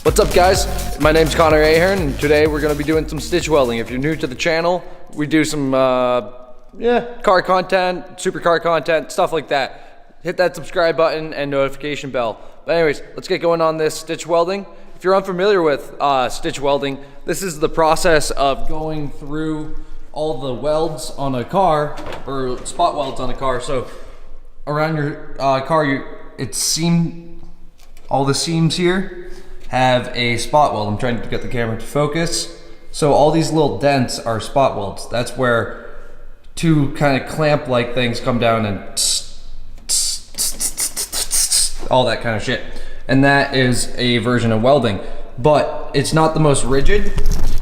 What's up, guys? My name's Connor Ahern, and today we're going to be doing some stitch welding. If you're new to the channel, we do some car content, supercar content, stuff like that. Hit that subscribe button and notification bell. But anyways, let's get going on this stitch welding. If you're unfamiliar with stitch welding, this is the process of going through all the welds on a car, or spot welds on a car. So around your car, all the seams here have a spot weld. I'm trying to get the camera to focus. So all these little dents are spot welds. That's where two kind of clamp like things come down and all that kind of shit. And that is a version of welding, but it's not the most rigid.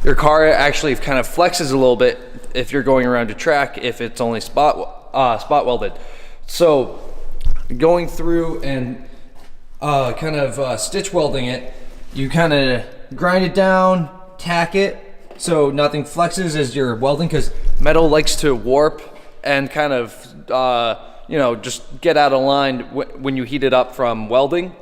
Your car actually kind of flexes a little bit if you're going around a track, if it's only spot welded. So going through and stitch welding it, you kind of grind it down, tack it so nothing flexes as you're welding, because metal likes to warp and kind of just get out of line when you heat it up from welding.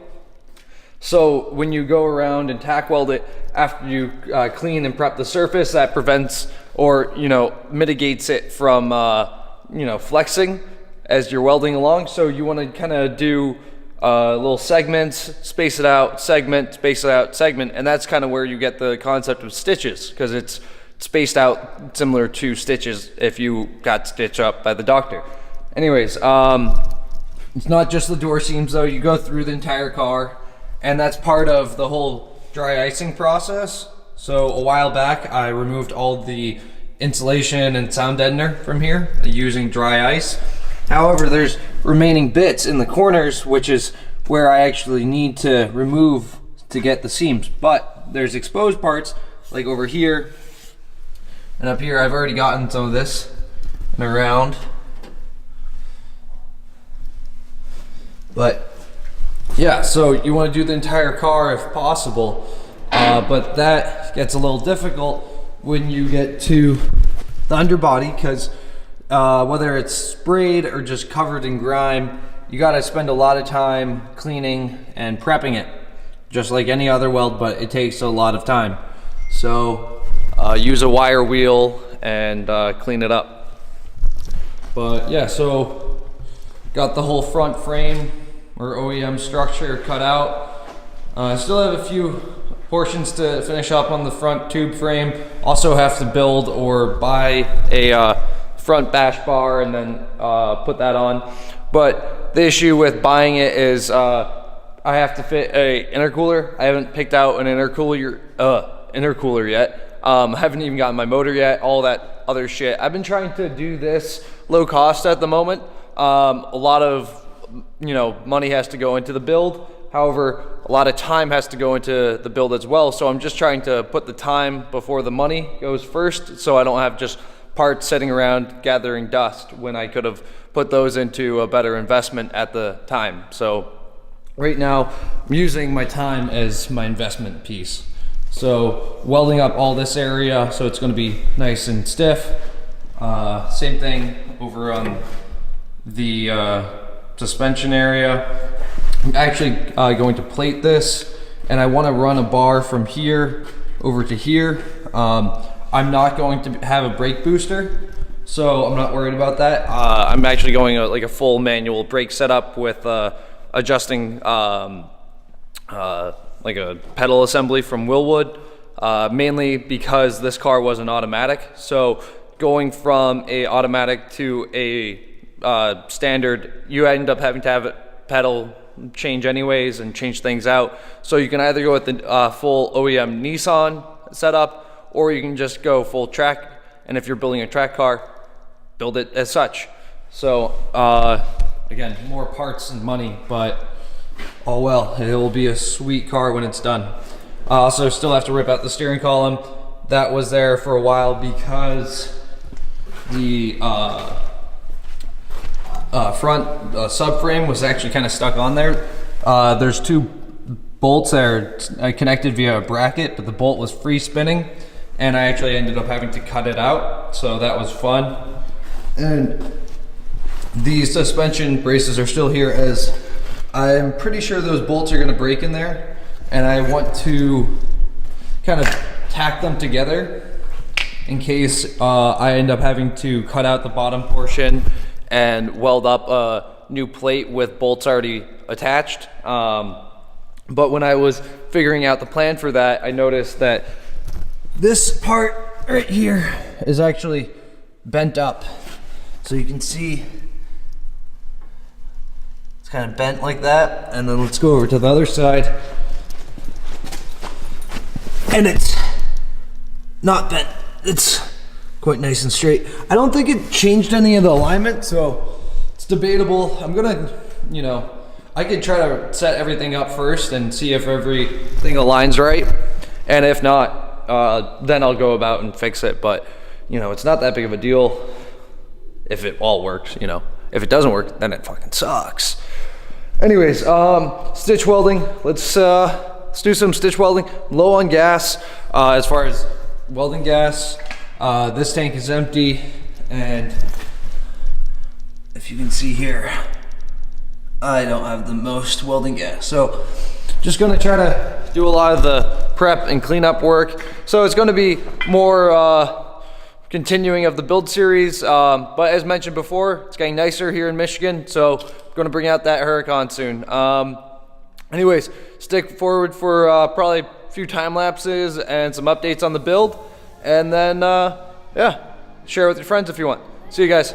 So when you go around and tack weld it after you clean and prep the surface, that prevents or mitigates it from flexing as you're welding along. So you want to kind of do little segments, space it out, segment, space it out, segment, and that's kind of where you get the concept of stitches, because it's spaced out similar to stitches if you got stitched up by the doctor. Anyways, it's not just the door seams though. You go through the entire car, and that's part of the whole dry icing process. So a while back, I removed all the insulation and sound deadener from here using dry ice. However, there's remaining bits in the corners, which is where I actually need to remove to get the seams. But there's exposed parts like over here and up here. I've already gotten some of this and around. But yeah, so you want to do the entire car if possible, but that gets a little difficult when you get to the underbody, because whether it's sprayed or just covered in grime, you got to spend a lot of time cleaning and prepping it, just like any other weld, but it takes a lot of time. So use a wire wheel and clean it up. But yeah, so got the whole front frame or OEM structure cut out. I still have a few portions to finish up on the front tube frame. Also have to build or buy a front bash bar and then put that on. But the issue with buying it is I have to fit a intercooler. I haven't picked out an intercooler yet. I haven't even gotten my motor yet, all that other shit. I've been trying to do this low cost at the moment. A lot of money has to go into the build. However, a lot of time has to go into the build as well. So I'm just trying to put the time before the money goes first, so I don't have just parts sitting around gathering dust when I could have put those into a better investment at the time. So right now I'm using my time as my investment piece. So welding up all this area so it's going to be nice and stiff. Same thing over on the suspension area. I'm actually going to plate this, and I want to run a bar from here over to here. I'm not going to have a brake booster, so I'm not worried about that. I'm actually going like a full manual brake setup with adjusting like a pedal assembly from Willwood, mainly because this car was an automatic. So going from a automatic to a standard, you end up having to have a pedal change anyways and change things out. So you can either go with the full OEM Nissan setup, or you can just go full track, and if you're building a track car, build it as such. So again, more parts and money, but oh well, it will be a sweet car when it's done. I also still have to rip out the steering column. That was there for a while because the front subframe was actually kind of stuck on there. There's two bolts that are connected via a bracket, but the bolt was free spinning, and I actually ended up having to cut it out, so that was fun. And the suspension braces are still here, as I'm pretty sure those bolts are going to break in there, and I want to kind of tack them together in case I end up having to cut out the bottom portion and weld up a new plate with bolts already attached. But when I was figuring out the plan for that, I noticed that this part right here is actually bent up. So you can see it's kind of bent like that. And then let's go over to the other side. And it's not bent. It's quite nice and straight. I don't think it changed any of the alignment, so it's debatable. I'm gonna, you know, I could try to set everything up first and see if everything aligns right. And if not, then I'll go about and fix it. But, you know, it's not that big of a deal if it all works, you know. If it doesn't work, then it fucking sucks. Anyways, stitch welding. Let's do some stitch welding. Low on gas. As far as welding gas, this tank is empty. And if you can see here, I don't have the most welding gas. So just gonna try to do a lot of the prep and cleanup work. So it's gonna be more continuing of the build series. But as mentioned before, it's getting nicer here in Michigan. So I'm gonna bring out that Huracan soon. Anyways, stick forward for probably a few time lapses and some updates on the build. And then, yeah, share with your friends if you want. See you guys.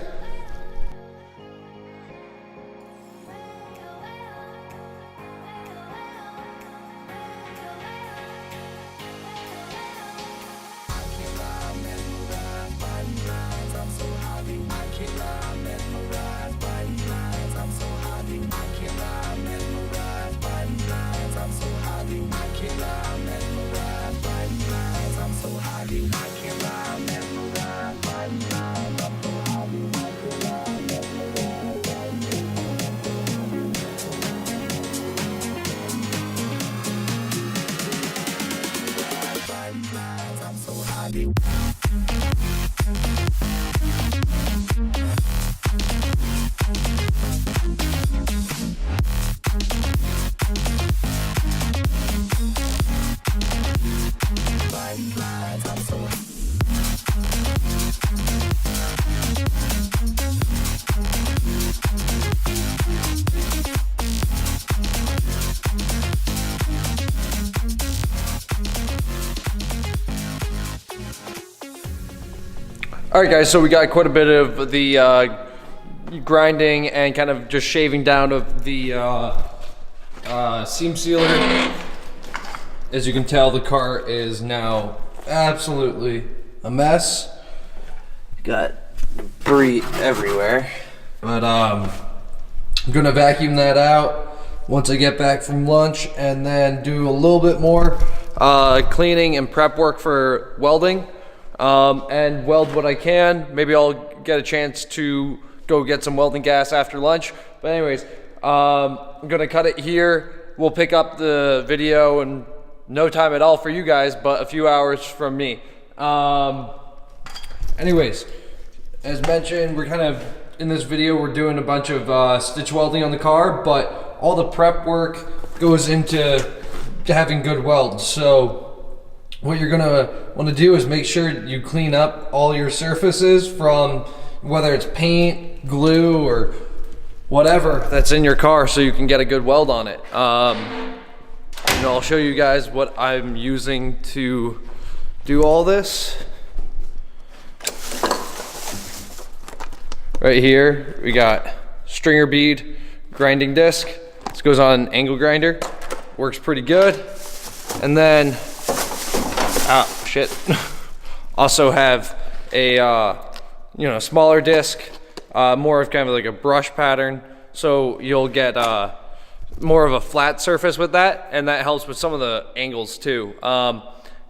All right, guys, so we got quite a bit of the grinding and kind of just shaving down of the seam sealer. As you can tell, the car is now absolutely a mess. Got debris everywhere. But I'm gonna vacuum that out once I get back from lunch, and then do a little bit more cleaning and prep work for welding. And weld what I can. Maybe I'll get a chance to go get some welding gas after lunch. But anyways, I'm gonna cut it here. We'll pick up the video in no time at all for you guys, but a few hours from me. Anyways, as mentioned, we're kind of, in this video, we're doing a bunch of stitch welding on the car, but all the prep work goes into having good welds. So what you're gonna want to do is make sure you clean up all your surfaces, from whether it's paint, glue, or whatever that's in your car, so you can get a good weld on it. You know, I'll show you guys what I'm using to do all this. Right here, we got stringer bead grinding disc. This goes on an angle grinder, works pretty good. And then, shit. Also have a you know, smaller disc, more of kind of like a brush pattern, so you'll get more of a flat surface with that, and that helps with some of the angles too.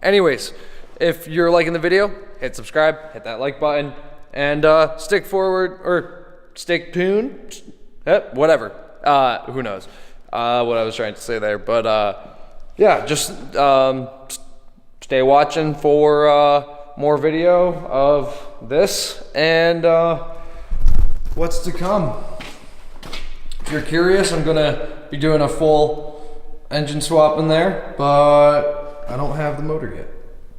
Anyways, if you're liking the video, hit subscribe, hit that like button, and stick forward, or stick tuned, whatever, who knows what I was trying to say there. But yeah, just stay watching for more video of this and what's to come. If you're curious, I'm gonna be doing a full engine swap in there, but I don't have the motor yet.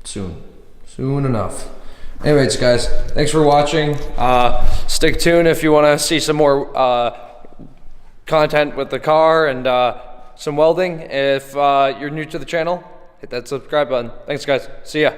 Soon enough. Anyways, guys, thanks for watching. Stick tuned if you want to see some more content with the car and some welding. If you're new to the channel, hit that subscribe button. Thanks, guys. See ya.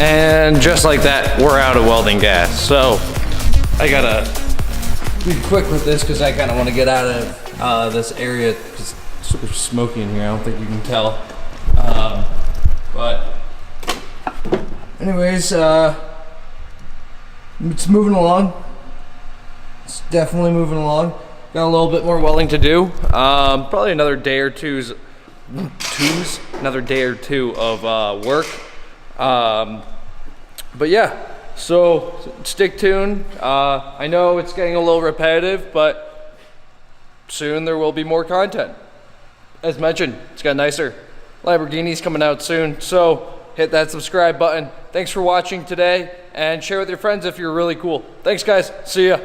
And just like that, we're out of welding gas. So I gotta be quick with this because I kind of want to get out of this area because it's super smoky in here. I don't think you can tell. But anyways, it's moving along. It's definitely moving along. Got a little bit more welding to do. Probably another day or two of work. But yeah, so stick tuned. I know it's getting a little repetitive, but soon there will be more content. As mentioned, it's got nicer Lamborghinis coming out soon, so hit that subscribe button. Thanks for watching today, and share with your friends if you're really cool. Thanks, guys. See ya.